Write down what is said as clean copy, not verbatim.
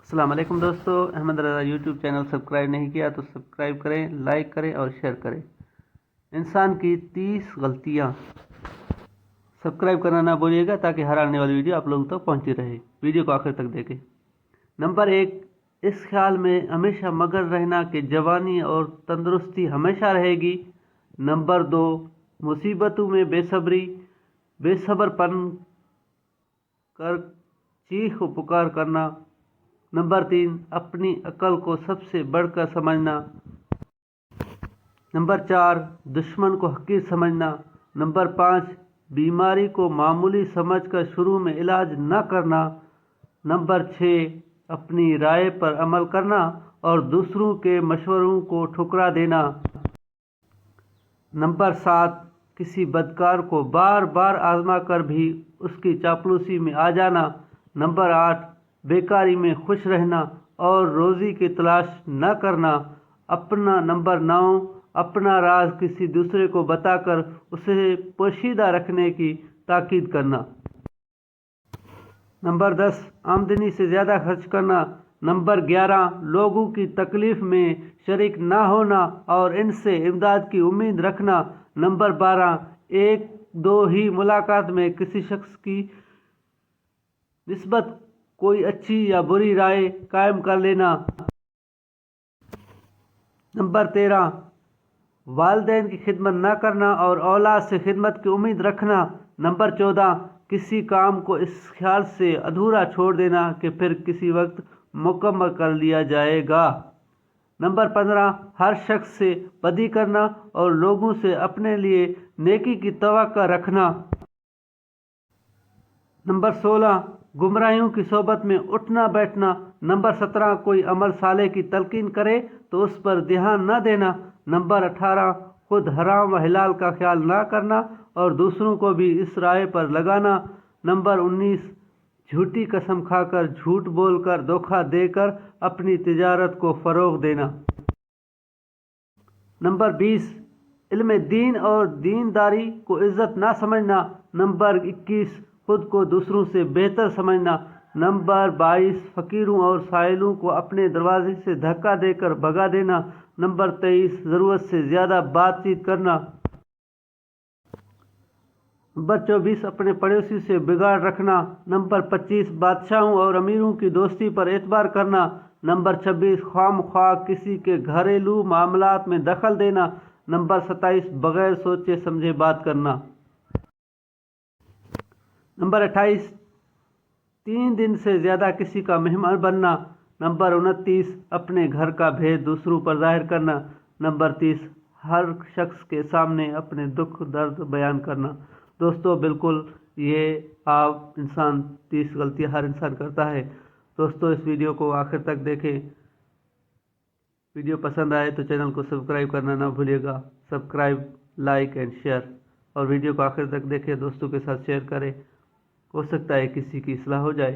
السلام علیکم دوستو، Ahmad Raza YouTube channel subscribe نہیں کیا تو سبسکرائب کریں، لائک کریں اور شیئر کریں۔ انسان کی 30 غلطیاں سبسکرائب کرنا نہ بھولیے گا تاکہ ہر آنے والی ویڈیو آپ لوگوں تک پہنچتی رہے۔ ویڈیو کو آخر تک دیکھیں۔ نمبر 1، اس خیال میں ہمیشہ مگن رہنا کہ جوانی اور تندرستی ہمیشہ رہے گی۔ نمبر 2، مصیبتوں میں بے صبر پن کر چیخ و پکار کرنا۔ نمبر 3، اپنی عقل کو سب سے بڑھ کر سمجھنا۔ نمبر 4، دشمن کو حقیر سمجھنا۔ نمبر 5، بیماری کو معمولی سمجھ کر شروع میں علاج نہ کرنا۔ نمبر 6، اپنی رائے پر عمل کرنا اور دوسروں کے مشوروں کو ٹھکرا دینا۔ نمبر 7، کسی بدکار کو بار بار آزما کر بھی اس کی چاپلوسی میں آ جانا۔ نمبر 8، بیکاری میں خوش رہنا اور روزی کی تلاش نہ کرنا۔ نمبر 9، اپنا راز کسی دوسرے کو بتا کر اسے پوشیدہ رکھنے کی تاکید کرنا۔ نمبر 10، آمدنی سے زیادہ خرچ کرنا۔ نمبر 11، لوگوں کی تکلیف میں شریک نہ ہونا اور ان سے امداد کی امید رکھنا۔ نمبر 12، ایک دو ہی ملاقات میں کسی شخص کی نسبت کوئی اچھی یا بری رائے قائم کر لینا۔ نمبر 13، والدین کی خدمت نہ کرنا اور اولاد سے خدمت کی امید رکھنا۔ نمبر 14، کسی کام کو اس خیال سے ادھورا چھوڑ دینا کہ پھر کسی وقت مکمل کر لیا جائے گا۔ نمبر 15، ہر شخص سے بدی کرنا اور لوگوں سے اپنے لیے نیکی کی توقع رکھنا۔ نمبر 16، گمراہیوں کی صحبت میں اٹھنا بیٹھنا۔ نمبر 17، کوئی عمل صالح کی تلقین کرے تو اس پر دھیان نہ دینا۔ نمبر 18، خود حرام و حلال کا خیال نہ کرنا اور دوسروں کو بھی اس رائے پر لگانا۔ نمبر 19، جھوٹی قسم کھا کر، جھوٹ بول کر، دھوکہ دے کر اپنی تجارت کو فروغ دینا۔ نمبر 20، علم دین اور دینداری کو عزت نہ سمجھنا۔ نمبر 21، خود کو دوسروں سے بہتر سمجھنا۔ نمبر 22، فقیروں اور سائلوں کو اپنے دروازے سے دھکا دے کر بھگا دینا۔ نمبر 23، ضرورت سے زیادہ بات چیت کرنا۔ نمبر 24، اپنے پڑوسی سے بگاڑ رکھنا۔ نمبر 25، بادشاہوں اور امیروں کی دوستی پر اعتبار کرنا۔ نمبر 26، خواہ مخواہ کسی کے گھریلو معاملات میں دخل دینا۔ نمبر 27، بغیر سوچے سمجھے بات کرنا۔ نمبر 28، 3 دن سے زیادہ کسی کا مہمان بننا۔ نمبر 29، اپنے گھر کا بھید دوسروں پر ظاہر کرنا۔ نمبر 30، ہر شخص کے سامنے اپنے دکھ درد بیان کرنا۔ دوستو، بالکل یہ آپ 30 غلطیاں ہر انسان کرتا ہے۔ دوستو، اس ویڈیو کو آخر تک دیکھیں۔ ویڈیو پسند آئے تو چینل کو سبسکرائب کرنا نہ بھولیے گا۔ سبسکرائب، لائک اینڈ شیئر، اور ویڈیو کو آخر تک دیکھیں، دوستوں کے ساتھ شیئر کریں۔ ہو سکتا ہے کسی کی اصلاح ہو جائے۔